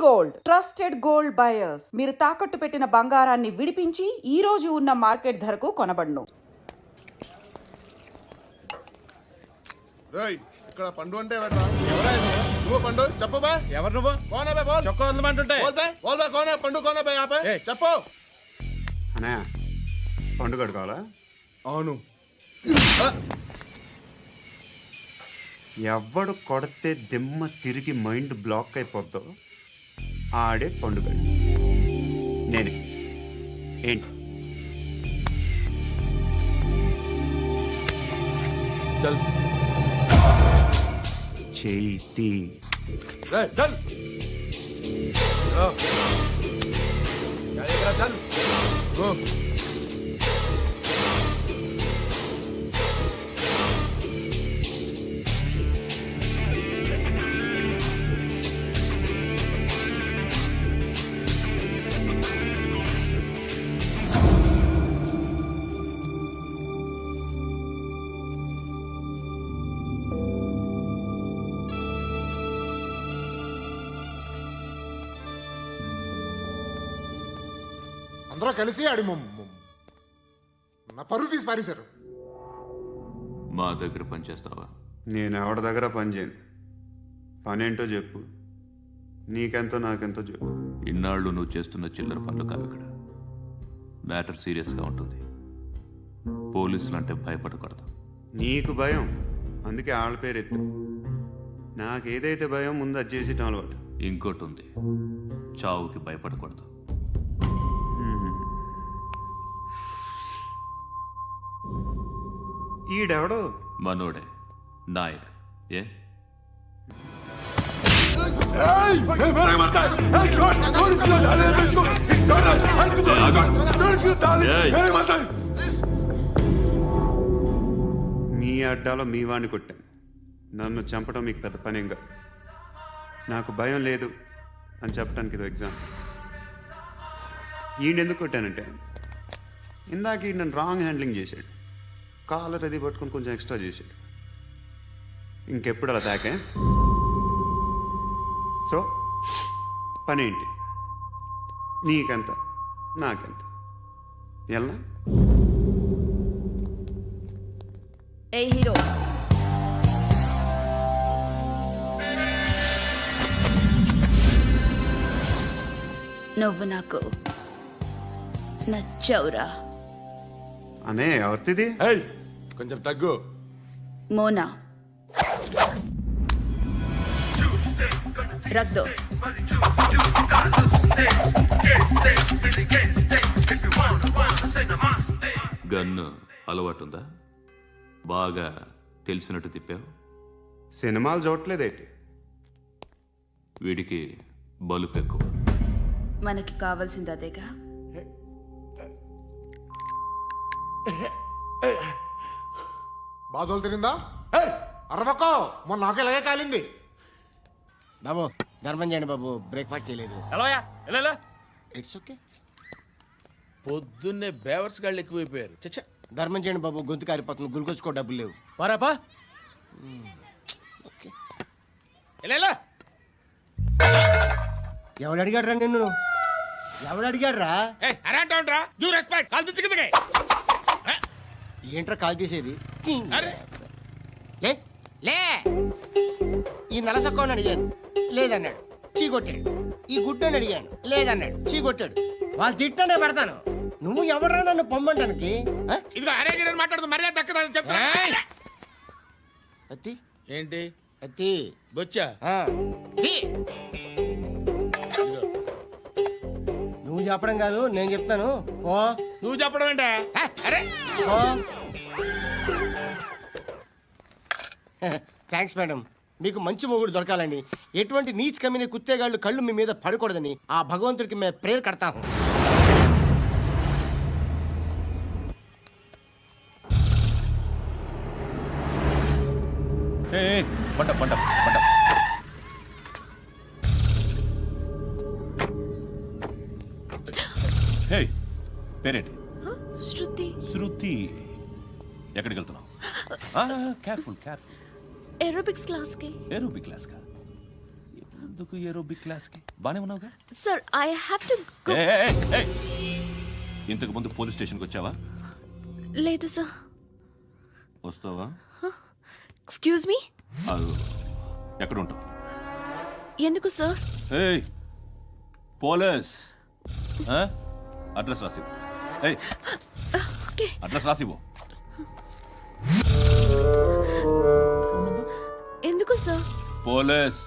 Gold trusted gold buyers. మీరు తాకట్టు పెట్టిన బంగారాన్ని విడిపించి ఈ రోజు ఉన్న మార్కెట్ ధరకు కొనబడును. ఇక్కడ పండు అంటే నువ్వు పండు చెప్పు బా. ఎవరు నువ్వు? కోనే బే బోల్. చొక్కా వదలమంటుంటే బోల్ బే కోనే పండు కోనే బే ఆపే చెప్పు. అన్నయ్య పండు కడుకోవాలా? అవును. ఎవడు కొడితే దిమ్మ తిరిగి మైండ్ బ్లాక్ అయిపోద్దో ఆడే పండుగ. నేనే. ఏంటి? చేతి అందరూ కలిసి ఆడి నా పరువు తీసి పారేశారు. మా దగ్గర పనిచేస్తావా? నేను ఎవరి దగ్గర పని చేయను. పనేంటో చెప్పు. నీకెంతో నాకెంతో చెప్పు. ఇన్నాళ్ళు నువ్వు చేస్తున్న చిల్లర పనులు కావు ఇక్కడ. మ్యాటర్ సీరియస్గా ఉంటుంది. పోలీసులు అంటే భయపడకూడదు. నీకు భయం, అందుకే ఆళ్ళ పేరు ఎత్తు. నాకేదైతే భయం ముందు అది చేసి అలవాటు. ఇంకోటి ఉంది, చావుకి భయపడకూడదు. ఈడెవడో మనోడే నాయక్. ఏ మీ అడ్డాలో మీ వాణ్ణి కొట్టాను. నన్ను చంపడం మీకు పెద్ద పనేంగా. నాకు భయం లేదు అని చెప్పడానికి ఇది ఎగ్జామ్. ఈయనెందుకు కొట్టానంటే ఇందాక ఈ నన్ను రాంగ్ హ్యాండ్లింగ్ చేశాడు. కాలర్ అది పట్టుకొని కొంచెం ఎక్స్ట్రా చేశాడు. ఇంకెప్పుడు అలా తాకే. సో పనేంటి? నీకెంత నాకెంత ఎలా? ఏ హీరో, నువ్వు నాకు నచ్చవురా. అనే ఎవరిది? కొంచెం తగ్గు. మోనా రక్ దో. గన్ను అలవాటుందా? బాగా తెలిసినట్టు తిప్పావు. సినిమాలు చూడట్లేదేంటి? వీడికి బలుపు ఎక్కువ. మనకి కావాల్సింది అదేగా. బాధలు తిరిందా? అరవకో, మొన్న నాకు ఇలాగే కాలింది. బాబు ధర్మం చేయండి బాబు, బ్రేక్ఫాస్ట్ చేయలేదు. ఎలా ఇట్స్ ఓకే. పొద్దున్నే బేవర్స్ గాళ్ళు ఎక్కువైపోయారు. చచ్చా, ధర్మం చేయండి బాబు, గొంతు కారిపోతుంది, గురికొచ్చుకో డబ్బులు లేవు. పారాపా. ఓకే. ఎలా ఎవడు అడిగాడు రా నిన్ను? ఎవడు అడిగాడు రా? అరేంటా యూ రెస్పెక్ట్. కాల్ తెచ్చి కిందకి. ఏంట్రా కాల్ తీసేది? అరే లే లే. ఈ నలసక్కని అడిగాను, లేదన్నాడు, చీ కొట్టాడు. ఈ గుడ్డని అడిగాను, లేదన్నాడు, చీ కొట్టాడు. వాళ్ళు తిట్టానే పెడతాను. నువ్వు ఎవడరా నన్ను పొమ్మంటానికి? ఇదిగో అరే గిరని మాట్లాడుతూ మర్యాద దక్కదని చెప్తా. అత్తి ఏంటి అత్తి బొచ్చా? నువ్వు చెప్పడం కాదు, నేను చెప్తాను. ఓ నువ్వు చెప్పడం ఏంటే? అరే ఓ థ్యాంక్స్ మేడం. మీకు మంచి మొగుడు దొరకాలని, ఎటువంటి నీచ్ కమ్మిన కుత్తేగాళ్ళు కళ్ళు మీ మీద పడకూడదని ఆ భగవంతుడికి మేము ప్రేయర్ కడతాము. పేరేంటి? శృతి. శృతి. ఎక్కడికి వెళ్తున్నావు? Careful careful. ఏరోబిక్స్ క్లాస్ కి. ఏరోబిక్ క్లాస్ కా? ఎందుకు ఏరోబిక్ క్లాస్కి బానే ఉన్నావుగా sir I have to go. ఇంతకు ముందు పోలీస్ స్టేషన్కి వచ్చావా? లేదు సార్. వస్తావా? Excuse me. ఎక్కడ ఉంటావు? ఎందుకు సార్? ఏయ్ పోలీస్ అడ్రస్ రాసివ్వు. ఏయ్ ఓకే. అడ్రస్ రాసివ్వు. ఎందుకు సార్? పోలీస్.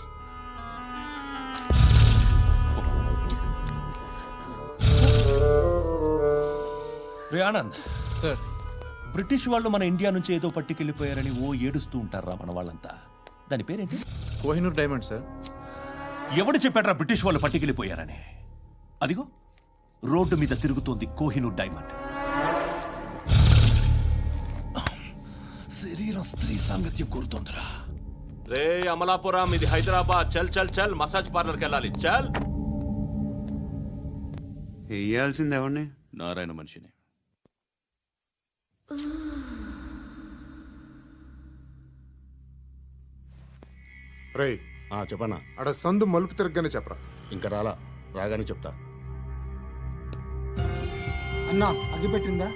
రే ఆనంద్ సార్, బ్రిటిష్ వాళ్ళు మన ఇండియా నుంచి ఏదో పట్టుకెళ్ళిపోయారని ఓ ఏడుస్తూ ఉంటారా మన వాళ్ళంతా? దాని పేరేంటి? Kohinoor diamond sir. ఎవడు చెప్పాడ్రా బ్రిటిష్ వాళ్ళు పట్టుకెళ్ళిపోయారని? అదిగో రోడ్డు మీద తిరుగుతోంది కోహినూర్ డైమండ్. శరీరం స్త్రీ సాంగత్యం కోరుతోందిరా. రే అమలాపురం, ఇది హైదరాబాద్. చల్ చల్ చల్, మసాజ్ పార్లర్కి వెళ్ళాలి. చల్. వేయాల్సింది ఎవరిని? నారాయణ మనిషిని. రేయ్ చెప్పనా అడ సందు మలుపు తిరగగానే చెప్పరా. ఇంకా రాగానే చెప్తా. అన్నా అగిపెట్టిందా?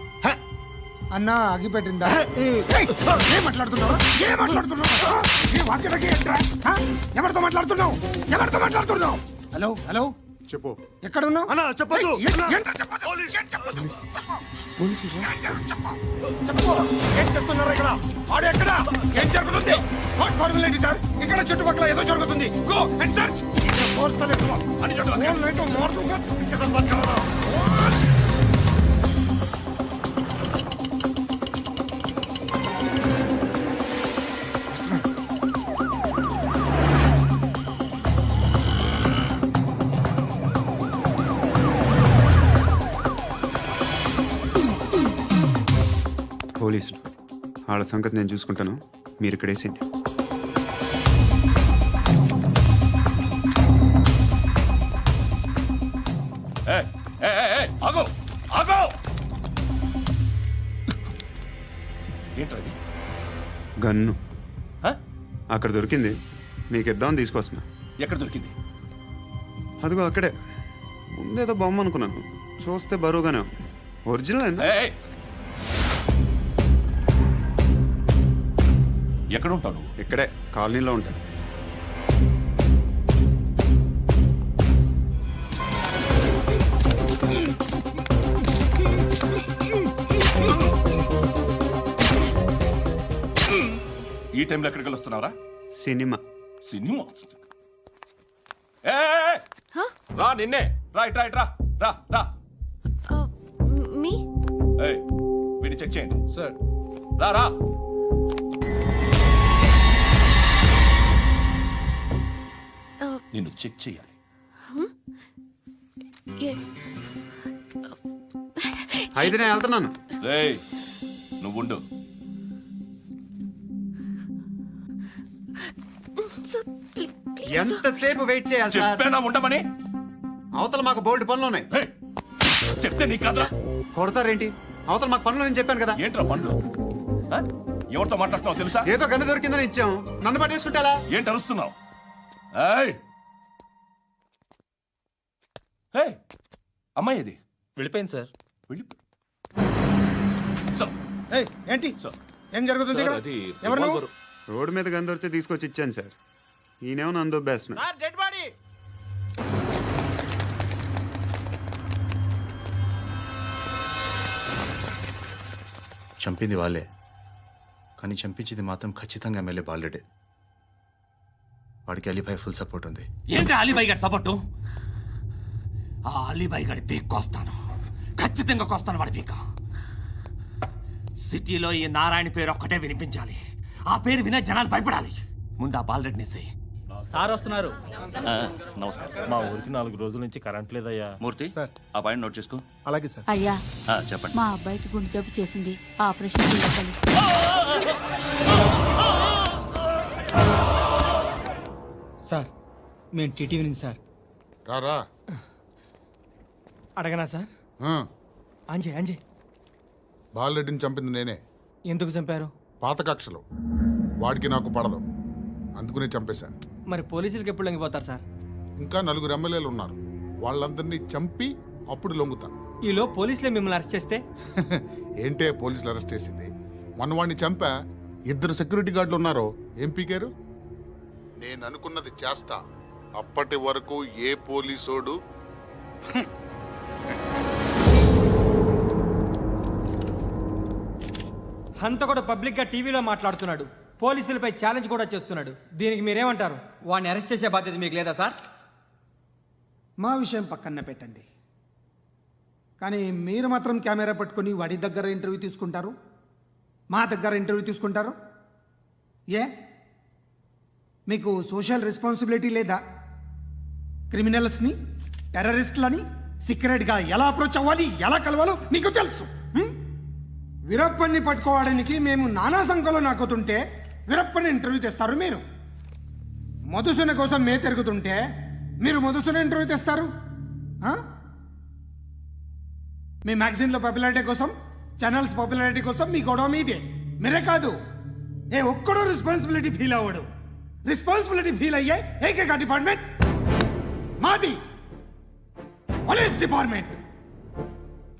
అన్నా అగిపెట్టిందా? ఏం మాట్లాడుతున్నావు? ఎవరితో మాట్లాడుతున్నావు? ఎవరితో మాట్లాడుతున్నావు? హలో హలో, చెప్పు. ఎక్కడ ఉన్నావు? అన్నా చెప్పదు. ఏం చేస్తున్నారు ఇక్కడ? ఆడు ఎక్కడ? ఏం జరుగుతుంది? వాట్ ఫార్మల్ ఏంటి సార్? ఇక్కడ చుట్టుపక్కల ఏదో జరుగుతుంది. Go and search. అని పోలీసులు వాళ్ళ సంగతి నేను చూసుకుంటాను, మీరు ఇక్కడ వేసేయండి. ఆగో ఆగో. ఏంటది? గన్ను హ? అక్కడ దొరికింది, మీకు ఇద్దామని తీసుకొస్తున్నా. ఎక్కడ దొరికింది? అదిగో అక్కడే. ముందేదో బొమ్మ అనుకున్నాను, చూస్తే బరువుగానే ఉంది. ఒరిజినల్ అండి. ఏయ్! ఎక్కడ ఉంటావు నువ్వు? ఇక్కడే కాలనీలో ఉంటాను. ఈ టైంలో ఎక్కడికి వస్తున్నావురా? సినిమా. సినిమా? ఏయ్! రా నిన్నే. రా ఇట్రా ఇట్రా. రా రా. మీ ఏయ్ వీడిని చెక్ చేయండి. సార్, రా రా. నిన్ను చెక్ చేయాలి. అయితే నేను వెళ్తున్నాను. రేయ్ నువ్వుండు. ఎంతసేపు వెయిట్ చేయాలి సార్? చెప్పేనా ఉండమని? అవతల మాకు బోల్డ్ పనులు ఉన్నాయి. ఏయ్! చెప్తే నీకు కాదురా. కొడతారేంటి? అవతల మాకు పనులు నేను చెప్పాను కదా. ఏంట్రా పండ్లు? ఆ? ఎవరితో మాట్లాడుతున్నావు తెలుసా? ఏదో గన్ను దొరికిందని ఇచ్చాం, నన్ను పట్టేసుకుంటా. ఏంటి అరుస్తున్నావు? ఏయ్! ఏయ్! అమ్మాయి ఇది వెళ్ళిపోయింది సార్. వెళ్ళి సార్, ఏయ్, ఏంటి సార్, ఏం జరుగుతుంది ఇక్కడ? అది ఎవరు నువ్వు? రివాల్వర్. రోడ్డు మీద గన్ను దొరికితే తీసుకొచ్చి ఇచ్చాను సార్. ఈయనేమో నన్ను దొబ్బేస్తున్నా. Sir dead body. చంపింది వాళ్ళే, కానీ చంపించింది మాత్రం ఖచ్చితంగా ఎమ్మెల్యే బాలుడే. వాడికి అలీభాయ్ ఫుల్ సపోర్ట్ ఉంది. ఏంటి అలీబాయి గారి సపోర్టు? ఆ అలీబాయి గారి పీక్ కోస్తాను, ఖచ్చితంగా కోస్తాను వాడి పీక. సిటీలో ఈ నారాయణ పేరు ఒక్కటే వినిపించాలి. ఆ పేరు వినే జనాలు భయపడాలి. ముందు ఆ బాలరెడ్డిని వేసేయ్. సార్ వస్తున్నారు. నమస్కారం. మా ఊరికి 4 రోజుల నుంచి కరెంట్ లేదయ్యా. మూర్తి ఆ పాయింట్ నోట్ చేసుకో. అలాగే సార్. అయ్యా, చెప్పండి. మా అబ్బాయికి గుండె జబ్బు చేసింది, ఆపరేషన్ చేయాలి. సార్ మేము టీటీవీ నుంచి సార్. రా అడగనా సార్? అంజయ్ బాలరెడ్డిని చంపింది నేనే. ఎందుకు చంపారు? పాత కక్షలు వాడికి నాకు పడదు, అందుకునే చంపేశాను. మరి పోలీసులకు ఎప్పుడు లొంగిపోతారు సార్? ఇంకా 4 ఎమ్మెల్యేలు ఉన్నారు. వాళ్ళందరినీ చంపి అప్పుడు లొంగుతా. ఈలో పోలీసులే మిమ్మల్ని అరెస్ట్ చేస్తే? ఏంటే పోలీసులు అరెస్ట్ చేసింది? మన వాడిని చంపా 2 సెక్యూరిటీ గార్డులు ఉన్నారో ఏం పీకారు? నేను అనుకున్నది చేస్తా. అప్పటి వరకు ఏ పోలీసోడు హంతకుడు పబ్లిక్ గా టీవీలో మాట్లాడుతున్నాడు, పోలీసులపై ఛాలెంజ్ కూడా చేస్తున్నాడు. దీనికి మీరేమంటారు? వాడిని అరెస్ట్ చేసే బాధ్యత మీకు లేదా సార్? మా విషయం పక్కన పెట్టండి, కానీ మీరు మాత్రం కెమెరా పట్టుకొని వాడి దగ్గర ఇంటర్వ్యూ తీసుకుంటారు, మా దగ్గర ఇంటర్వ్యూ తీసుకుంటారు. ఏ మీకు సోషల్ రెస్పాన్సిబిలిటీ లేదా? క్రిమినల్స్ని, టెర్రరిస్టులని సీక్రెట్గా ఎలా అప్రోచ్ అవ్వాలి, ఎలా కలవాలో మీకు తెలుసు. వీరప్పన్ని పట్టుకోవడానికి మేము నానా సంఖ్యలో నాకుతుంటే వీరప్పని ఇంటర్వ్యూ తెస్తారు మీరు. మధుసూన కోసం మే తిరుగుతుంటే మీరు మధుసూన ఇంటర్వ్యూ తెస్తారు. మీ మ్యాగజైన్లో పాపులారిటీ కోసం, ఛానల్స్ పాపులారిటీ కోసం మీ గొడవ మీదే. మీరే కాదు, ఏ ఒక్కడో రెస్పాన్సిబిలిటీ ఫీల్ అవ్వడు. రెస్పాన్సిబిలిటీ ఫీల్ అయ్యే ఏకైక డిపార్ట్మెంట్ మాది, పోలీస్ డిపార్ట్మెంట్.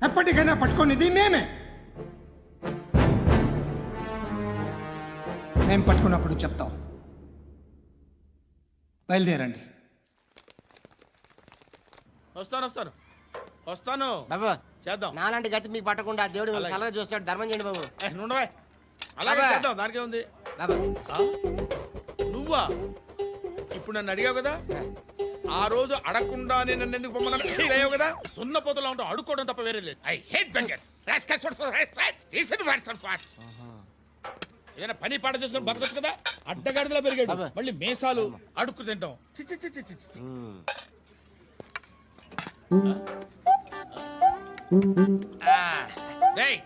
ఎప్పటికైనా పట్టుకునేది మేమే. మేము పట్టుకున్నప్పుడు చెప్తాం. బయలుదేరండి. వస్తాను బాబు చేద్దాం. నాలాంటి గతి మీకు పట్టకుండా దేవుడు మిమ్మల్ని సలహా చూస్తాడు. ధర్మం చేయండి బాబు. నుండవే అలాగే అబ్బా. చేద్దాం, దానికే ఉంది. బాబు నువ్వా ఇప్పుడు నన్ను అడిగావు కదా, ఆ రోజు అడగకుండానే నన్ను ఎందుకు పొమ్మన్నాను ఫీల్ అయ్యావు కదా. సున్న పోతలా ఉంటావు, అడుక్కోవడం తప్ప వేరే లేదు. I hate bangers. ఏదైనా పని పాట చేసుకుని బతకొచ్చు కదా. అడ్డగాడిదలా పెరిగాడు, అబ్బా. మళ్ళీ మేసాలు అడుక్కు తింటాం. చి చి చి చి చి చి. రేయ్,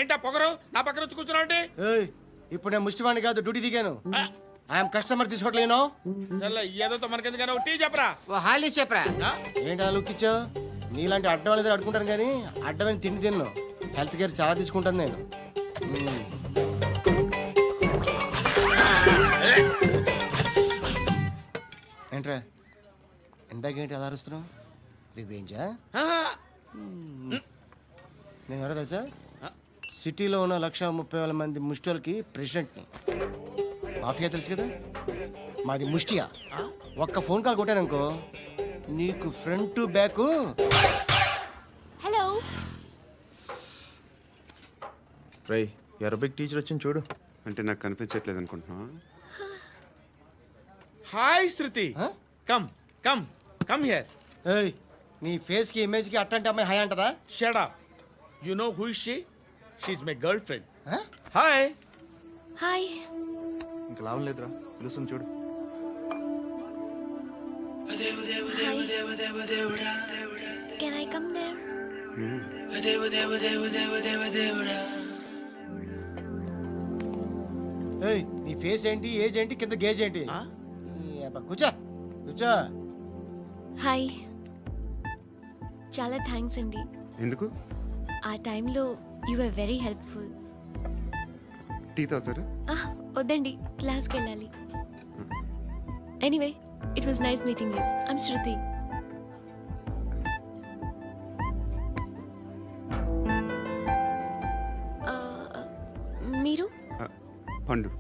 ఏంటా పొగరు నా పక్కన వచ్చి కూర్చున్నావు అంటే? ఏయ్, ఇప్పుడు నేను ముష్టివాణి కాదు, డ్యూటీ దిగాను. ఐఎమ్ కస్టమర్ తీసుకోవట్లేను. ఏదో మనకెందుకైనా టీ చెప్పరా. ఓ హాలీ చెప్పరా. ఆ? ఏంటి అలా లుక్ ఇచ్చావు? నీలాంటి అడ్డం వాళ్ళ దగ్గర అడుకుంటాను కానీ అడ్డమైన తిండి తిన్ను. హెల్త్ కేర్ చాలా తీసుకుంటాను నేను. ఏంట్రా ఇందాకేంటి అలా అరుస్తున్నావు? రివేంజా? నేను ఎవరో తెలుసా? సిటీలో ఉన్న 130,000 మంది ముష్టిలకి ప్రెసిడెంట్ని. మాఫియా తెలుసు కదా, మాది ముష్టియా. ఒక్క ఫోన్ కాల్ కొట్టాననుకో నీకు ఫ్రంట్ టు బ్యాక్. హలో. రై అరబిక్ టీచర్ వచ్చింది చూడు. అంటే నాకు కనిపించట్లేదు అనుకుంటున్నా. Hi Shruti, come come come here. ఏయ్, నీ ఫేస్ కి ఇమేజ్ కి అట్టంటే అమ్మాయి హాయ్ అంటదా? Shut up. You know who is she? She is my girlfriend. Hi. Hi. ఇంకా లాభం లేదురా, పిలుస్తుంది చూడు. Can I come there? ఏయ్, నీ ఫేస్ ఏంటి, ఏజ్ ఏంటి, కింద గేజ్ ఏంటి? ఈ అబ్బా, కూర్చో కూర్చో. హాయ్. చాలా థ్యాంక్స్ అండి. ఎందుకు? ఆ టైంలో you are very helpful. Tea తాగుతారా? వద్దండి, క్లాస్కి వెళ్ళాలి. Anyway, it was nice meeting you. I'm Shruti. మీరు? Pandu.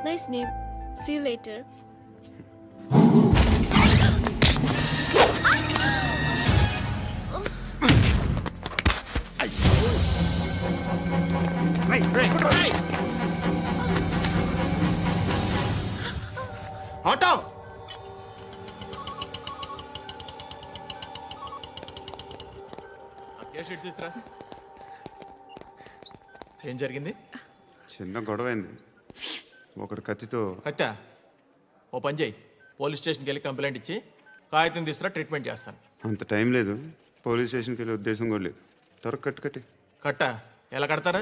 Nice name. See you later. Auto తీసురా. ఏం జరిగింది? చిన్న గొడవ అయింది. ఒకడు కత్తితో. కట్టా, ఓ పని చేయి, పోలీస్ స్టేషన్కి వెళ్ళి కంప్లైంట్ ఇచ్చి కాగితం తీసుకురా, ట్రీట్మెంట్ చేస్తాను. అంత టైం లేదు, పోలీస్ స్టేషన్కి వెళ్ళే ఉద్దేశం కూడా లేదు. త్వరగా కట్టి. కట్టా ఎలా కడతారా?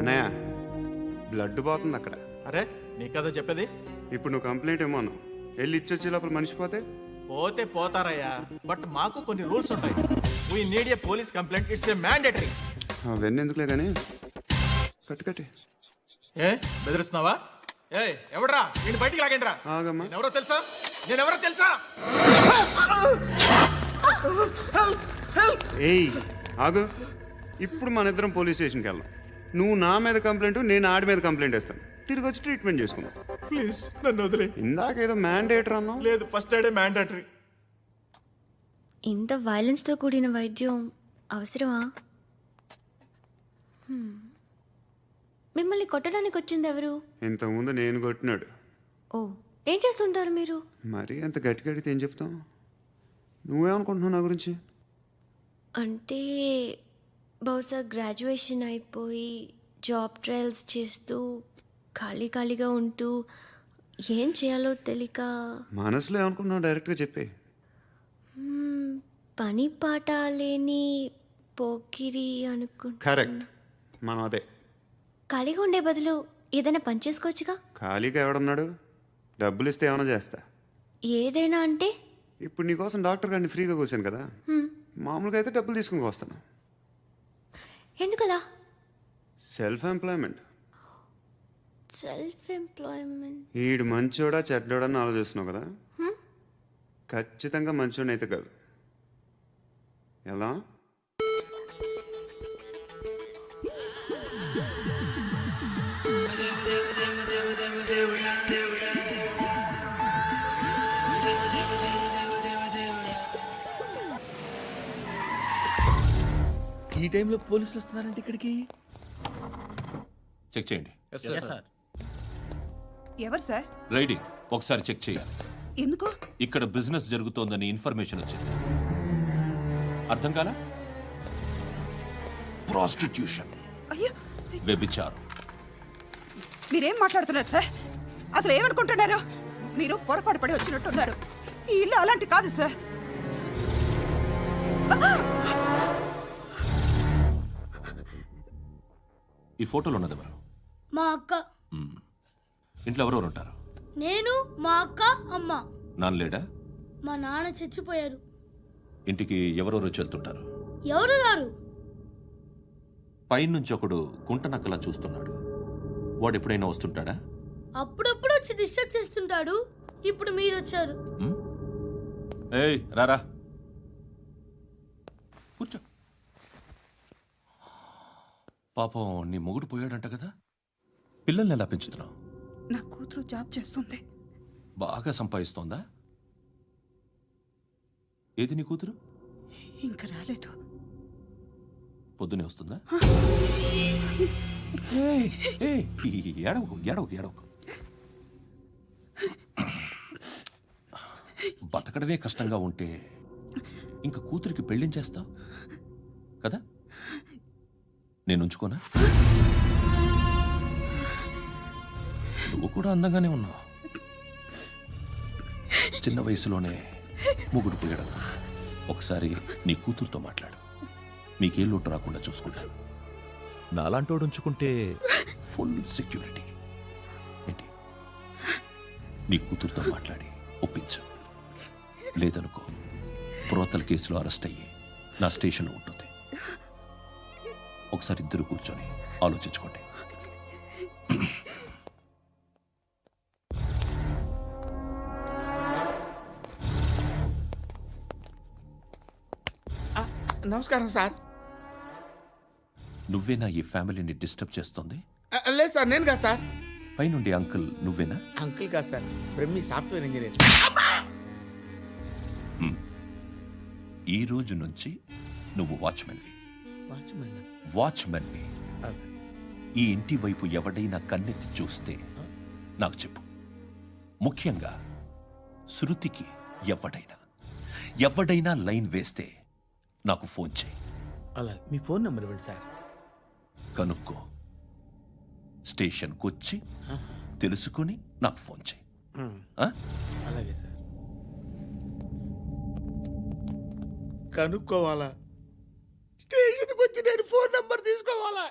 అన్నయ్య, బ్లడ్ పోతుంది అక్కడ. అరే నీ కదా చెప్పేది. ఇప్పుడు నువ్వు కంప్లైంట్ ఏమో అన్నావు, వెళ్ళి ఇచ్చొచ్చే లోపల మనిషి పోతే? పోతే పోతారయ్యా, బట్ మాకు కొన్ని రూల్స్ ఉంటాయి. We need a police complaint, it's a mandatory. అవన్నీ ఎందుకులే కానీ కట్టి ఏ బెదిరిస్తున్నావా? ఏ ఎవడ్రా నేను బయటికి లాగండి రా. ఆగమ్మా. నేనెవరో తెలుసా? నేనెవరో తెలుసా? ఏయ్ ఆగు. ఇప్పుడు మన ఇద్దరం పోలీస్ స్టేషన్కి వెళ్దాం. నువ్వు నా మీద కంప్లైంట్, నేను ఆడి మీద కంప్లైంట్ వేస్తాను. తిరిగి వచ్చి ట్రీట్మెంట్ చేసుకుందాం. ప్లీజ్ నన్ను వదిలే. ఇందాకేదో మ్యాండేటర్ అన్నావు. లేదు, ఫస్ట్ ఎయిడే మ్యాండేటరీ. ఇంత వైలెన్స్తో కూడిన వైద్యం అవసరమా? మిమ్మల్ని కొట్టడానికి వచ్చింది ఎవరు? ఇంతకుముందు నేను కొట్టినాడు. ఓ, ఏం చేస్తుంటారు మీరు? మరీ అంత గట్టిగా అడిగితే ఏం చెప్తాం? నువ్వేమనుకుంటున్నావు నా గురించి? అంటే బహుశా గ్రాడ్యుయేషన్ అయిపోయి జాబ్ ట్రయల్స్ చేస్తూ ఖాళీగా ఉంటూ ఏం చేయాలో తెలియక మనసులో ఏమనుకుంటున్నావు డైరెక్ట్గా చెప్పే. పని పాట లేని పోకిరి అనుకుంటా. కరెక్ట్, మనం అదే. ఖాళీగా ఉండే బదులు ఏదైనా పని చేసుకోవచ్చుగా. ఖాళీగా ఎవడన్నాడు? డబ్బులు ఇస్తే ఏమైనా చేస్తా. ఏదైనా అంటే? ఇప్పుడు నీకోసం డాక్టర్ గారిని ఫ్రీగా కూర్చాను కదా, మామూలుగా అయితే డబ్బులు తీసుకుని వస్తాను. ఎందుకలా? Self employment. Self employment. ఈడు మంచోడా చెడ్డోడా అని ఆలోచిస్తున్నావు కదా, ఖచ్చితంగా మంచోడని అయితే కాదు. ఎలా? ఈ టైంలో పోలీసులు వస్తున్నారంటే ఇక్కడికి? చెక్ చేయండి. ఎవరు సార్? రైడింగ్ ఒకసారి చెక్ చేయాలి. ఎందుకు? ఇక్కడ బిజినెస్ జరుగుతోందని ఇన్ఫర్మేషన్ వచ్చింది. అర్థం కాలా? ప్రాస్టిట్యూషన్, అయ్యో, వ్యభిచారం. మీరేం మాట్లాడుతున్నారు సార్? అసలు ఏమనుకుంటున్నారు? మీరు పొరపాటు పడి వచ్చినట్టున్నారు. ఈ ఇల్లు అలాంటి కాదు సార్. ఈ ఫోటోలో ఉన్నది ఎవరు? మా అక్క. ఇంట్లో ఎవరెవరు ఉంటారు? నేను, మా అక్క, అమ్మ. నాన్న లేడా? మా నాన్న చచ్చిపోయారు. ఇంటికి ఎవరెవరు వచ్చి వెళ్తుంటారు? ఎవరు రారు. పైనుంచి ఒకడు గుంట నక్కలా చూస్తున్నాడు. వాడు ఎప్పుడైనా వస్తుంటాడా? అప్పుడప్పుడు వచ్చి డిస్టర్బ్ చేస్తుంటాడు. ఇప్పుడు మీరు వచ్చారు. ఏయ్ రారా, కూర్చో. పాపం నీ మొగుడు పోయాడంట కదా, పిల్లల్ని ఎలా పెంచుతున్నావు? నా కూతురు జాబ్ చేస్తుంది. బాగా సంపాదిస్తోందా? ఏది నీ కూతురు? ఇంకా రాలేదు. పొద్దునే వస్తుందా? ఏయ్, ఏయ్, ఏడవకు ఏడవకు ఏడవకు. బతకడమే కష్టంగా ఉంటే ఇంక కూతురికి పెళ్ళించేస్తావు కదా? నేను ఉంచుకోనా? నువ్వు కూడా అందంగానే ఉన్నావు. చిన్న వయసులోనే ముగుడు పోయడం. ఒకసారి నీ కూతురుతో మాట్లాడు. మీకే లోటు రాకుండా చూసుకుంటా. నాలాంటోడు ఉంచుకుంటే ఫుల్ సెక్యూరిటీ. ఏంటి? నీ కూతురుతో మాట్లాడి ఒప్పించు. లేదనుకో, ప్రోతల్ కేసులో అరెస్ట్ అయ్యి నా స్టేషన్లో ఉంటుంది. ఒకసారి ఇద్దరు కూర్చొని ఆలోచించుకోండి. నమస్కారం సార్. నువ్వేనా ఈ ఫ్యామిలీని డిస్టర్బ్ చేస్తుంది? లేదు సార్, నేను కాదు సార్. పైనుండి అంకుల్ నువ్వేనా? అంకుల్ కాదు సార్, బ్రహ్మి సాఫ్ట్వేర్ ఇంజనీర్. ఈ రోజు నుంచి నువ్వు వాచ్మెన్వి. వాచ్మెన్? వాచ్మెన్వి. ఈ ఇంటి వైపు ఎవడైనా కన్నెత్తి చూస్తే నాకు చెప్పు. ముఖ్యంగా శృతికి ఎవడైనా లైన్ వేస్తే నాకు ఫోన్ చేయి. అలా మీ ఫోన్ నెంబర్ ఇవ్వండి సార్. కనుక్కో, స్టేషన్కి వచ్చి తెలుసుకుని నాకు ఫోన్ చేయి. అలాగే సార్. కనుక్కోవాలా? స్టేషన్కి వచ్చి నేను ఫోన్ నంబర్ తీసుకోవాలా?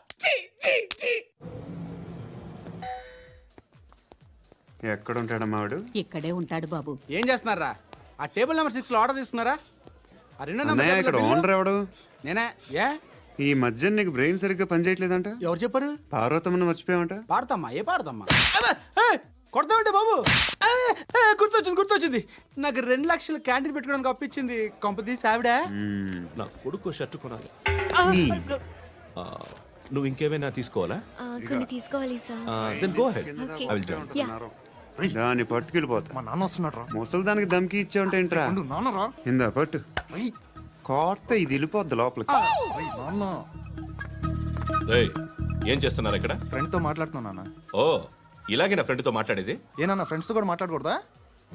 ఎక్కడ ఉంటాడమ్మా వాడు? ఇక్కడే ఉంటాడు బాబు. ఏం చేస్తున్నారా? ఆ టేబుల్ నెంబర్ 6 లో ఆర్డర్ తీసుకున్నారా? ఆ రెండో అన్నయ్య, ఇక్కడ ఓనర్ ఎవడు? నేనే. ఏ ఈ మధ్య నీకు బ్రెయిన్ సరిగ్గా పనిచేయట్లేదంట. ఎవరు చెప్పారు? పార్వతమ్మను మర్చిపోయామంట. పాడతామ్మా, ఏ పాడతామ్మా? కొడతామంటే బాబు. గుర్తొచ్చింది. నాకు 2 లక్షలు క్యాంటీన్ పెట్టుకోవడానికి అప్పించింది. కొంపతీసి ఆవిడ. నా కొడుకు షర్ట్ కొనాలి. నువ్వు ఇంకేమైనా తీసుకోవాలా? కొన్ని తీసుకోవాలి sir. Then go ahead. Okay. I will join. Yeah. దాన్ని పట్టుకెళ్ళిపోతా. మా నాన్న వస్తున్నాడు రా. ముసలి దానికి దమ్కి ఇచ్చావుంటేంట్రా? నాన్నరా. ఇందా పట్టు. కోర్త ఇది వెళ్ళిపోద్ది లోపలికి. నాన్న. రేయ్, ఏం చేస్తున్నారు ఇక్కడ? ఫ్రెండ్ తో మాట్లాడుతున్నా నాన్న. ఓ, ఇలాగే నా ఫ్రెండ్తో మాట్లాడేది? ఏనా ఫ్రెండ్స్ తో కూడా మాట్లాడకూడదా?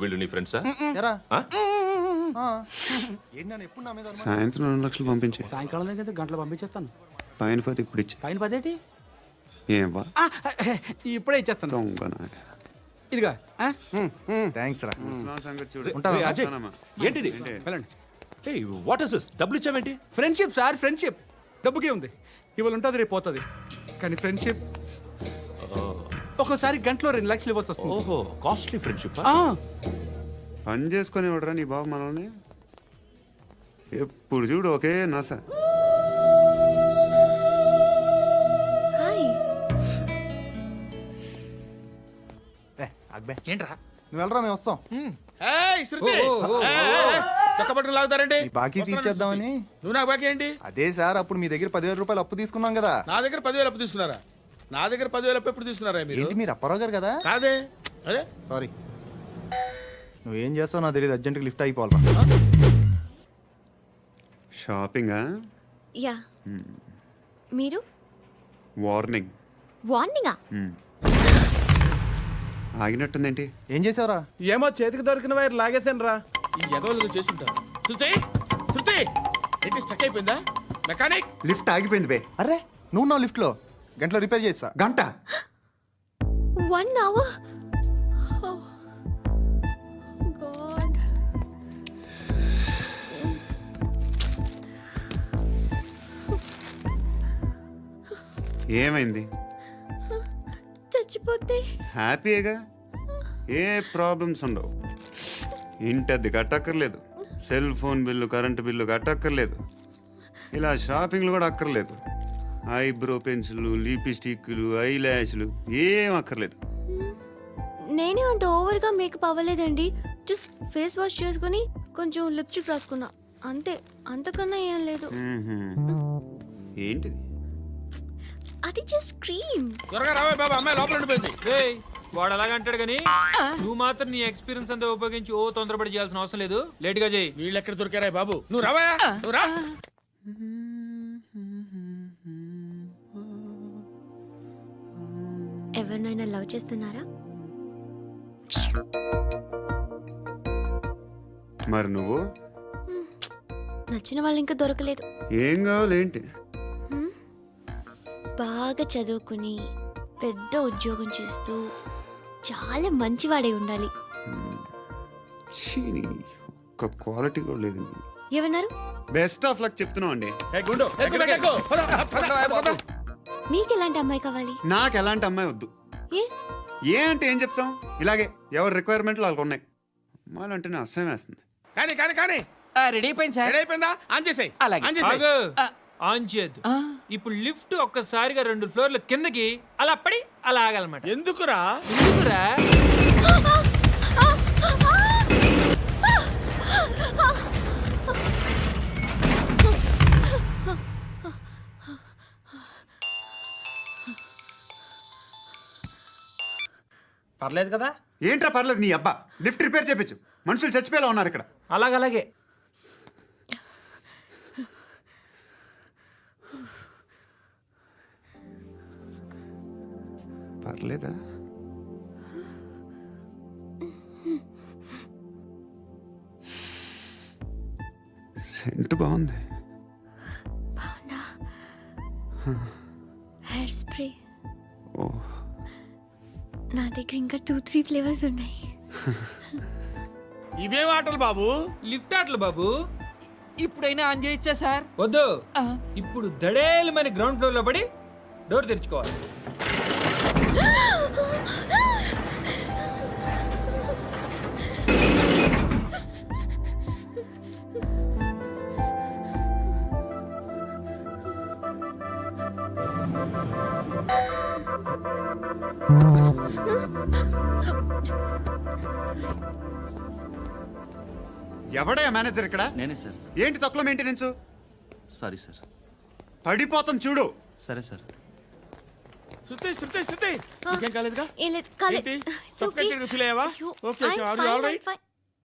వీళ్ళు నీ ఫ్రెండ్సా? ఎరా ఆ? ఏంటి నాన్న ఎప్పుడు నా మీద అనుమానం? సాయంత్రం 2 లక్షలు పంపించే. సాయంకాలం దగ్గర గంటలు పంపించేస్తాను. పైన 10 ఇప్పుడు ఇచ్చే. పైన 10 ఏం వా ఇప్పుడే ఇచ్చేస్తాను. దొంగనా. ఇదిగా థ్యాంక్స్ రా. ముసలాం సంగతి చూడు. రేయ్, అజయ్, వస్తానమ్మా. ఏంటిది? వెళ్ళండి. ఏయ్, వాట్ ఇస్ దిస్? డబ్బులు ఇచ్చావేంటి? Friendship sir, friendship. డబ్బుకే ఉంది. ఇవాళ ఉంటుంది, రేపు పోతుంది. కానీ ఫ్రెండ్షిప్ ఒక్కోసారి గంటలో 2 లక్షలు ఇవ్వాల్సి వస్తుంది. ఓహో, కాస్ట్లీ ఫ్రెండ్షిప్. పని చేసుకొని ఇవ్వడరా నీ బాబు మనల్ని. ఎప్పుడు చూడు ఒకే నస. హాయ్. అక్బే ఏంట్రా? నువ్వు వెళ్ళరా, మేము వస్తాం. ఏయ్, శృతి! ఏయ్, చొక్కా పట్టుకుని లాగుతారండి? ఈ బాకీ తీర్చేద్దామని. నువ్వు నాకు బాకీ ఏంటి? అదే సార్, అప్పుడు మీ దగ్గర 10,000 రూపాయలు అప్పు తీసుకున్నాం కదా. నా దగ్గర 10,000 అప్పు తీసుకున్నారా? నా దగ్గర 10,000 అప్పు ఎప్పుడు తీసుకున్నారా మీరు? ఏంటి మీరు అప్పారావు గారు కదా? కాదే. అరే సారీ. నువ్వేం చేస్తావు నాకు తెలియదు. అర్జెంట్గా లిఫ్ట్ అయిపోవాలరా. షాపింగా? యా. మీరు? వార్నింగ్. వార్నింగా? ఆగినట్టుందేంటి? ఏం చేసావురా? ఏమో చేతికి దొరికిన వైర్ లాగేసాను రా. ఈ ఎగవలు చేస్తుంటారు. శృతి, శృతి, ఏంటి స్టక్ అయిపోయిందా? మెకానిక్! లిఫ్ట్ ఆగిపోయింది బే. అరే నువ్వు నా లిఫ్ట్లో గంటలో రిపేర్ చేస్తా. గంట? 1 hour? Oh. God. ఏమైంది? చచ్చిపోతే? హ్యాపీగా, ఏ ప్రాబ్లమ్స్ ఉండవు. ఇంటి అద్దె కట్టక్కర్లేదు, cell phone bill, current bill కట్టక్కర్లేదు, ఇలా షాపింగ్లు కూడా అక్కర్లేదు. ఐబ్రో పెన్సిల్లు, లిప్స్టిక్లు, ఐ ల్యాష్లు ఏం అక్కర్లేదు. నేనే అంత ఓవర్గా మేకప్ అవ్వలేదండి. జస్ట్ ఫేస్ వాష్ చేసుకుని కొంచెం లిప్స్టిక్ రాసుకున్నా అంతే. అంతకన్నా ఏం లేదు. ఏంటిది? అది జస్ట్ క్రీమ్. త్వరగా రావే బాబా, అమ్మాయి లోపల ఉండిపోయింది. వాడు అలాగంటాడు కానీ నువ్వు మాత్రం నీ ఎక్స్పీరియన్స్ అంతా ఉపయోగించి ఓ తొందరపడి చేయాల్సిన అవసరం లేదు. లేట్ గా చేయి. వీళ్ళు ఎక్కడ దొరికారా బాబు? నువ్వు రావా, నువ్వు రా. ఎవరినైనా లవ్ చేస్తున్నారా? మరి నువ్వు? నచ్చిన వాళ్ళు ఇంకా దొరకలేదు. ఏం కావాలి ఏంటి? బాగా చదువుకుని పెద్ద ఉద్యోగం చేస్తూ చాలా మంచివాడై ఉండాలి. ఒక్క క్వాలిటీ కూడా లేదు. ఏమన్నారు? బెస్ట్ ఆఫ్ లక్ చెప్తున్నావు అండి. మీకు ఎలాంటి అమ్మాయి కావాలి? నాకు ఎలాంటి అమ్మాయి వద్దు. ఏ అంటే ఏం చెప్తాం, ఇలాగే ఎవరి రిక్వైర్మెంట్లు వాళ్ళకు ఉన్నాయి. అమ్మాయిలు అంటేనే అసహ్యం వేస్తుంది. కానీ కానీ కానీ రెడీ అయిపోయింది సార్. రెడీ అయిపోయిందా? ఆన్ చేసేయ్. ఆన్ చేసేయ్. ఆన్ చేయద్దు. ఇప్పుడు లిఫ్ట్ ఒక్కసారిగా 2 ఫ్లోర్ల కిందకి అలా పడి అలా ఆగాలన్నమాట. ఎందుకురా? ఎందుకురా? పర్లేదు కదా? ఏంట్రా పర్లేదు నీ అబ్బా. లిఫ్ట్ రిపేర్ చేయించు. మనుషులు చచ్చిపోయేలా ఉన్నారు ఇక్కడ. అలాగే పర్లేదా? సెంట్ బాగుంది. బాగుందా? Hair spray. ఓ, నా దగ్గర ఇంకా 2-3 ఫ్లేవర్స్ ఉన్నాయి. ఇవేం ఆటలు బాబు? లిఫ్ట్ ఆటలు బాబు. ఇప్పుడైనా ఆన్ చేయొచ్చా సార్? వద్దు. ఇప్పుడు దడేలమని గ్రౌండ్ ఫ్లోర్ లో పడి డోర్ తెరుచుకోవాలి. ఎవడయ్యా మేనేజర్ ఇక్కడ? నేనే సార్. ఏంటి తక్కువ మెయింటెనెన్స్? Sorry sir. పడిపోతాం చూడు. సరే సార్. శృతి శృతి శృతి ఇంకేం కాలేదుగా? ఏం లేదు కాలేదు ఏంటి? Suffocated గా feel అయ్యావా? Okay, okay. Are you all right?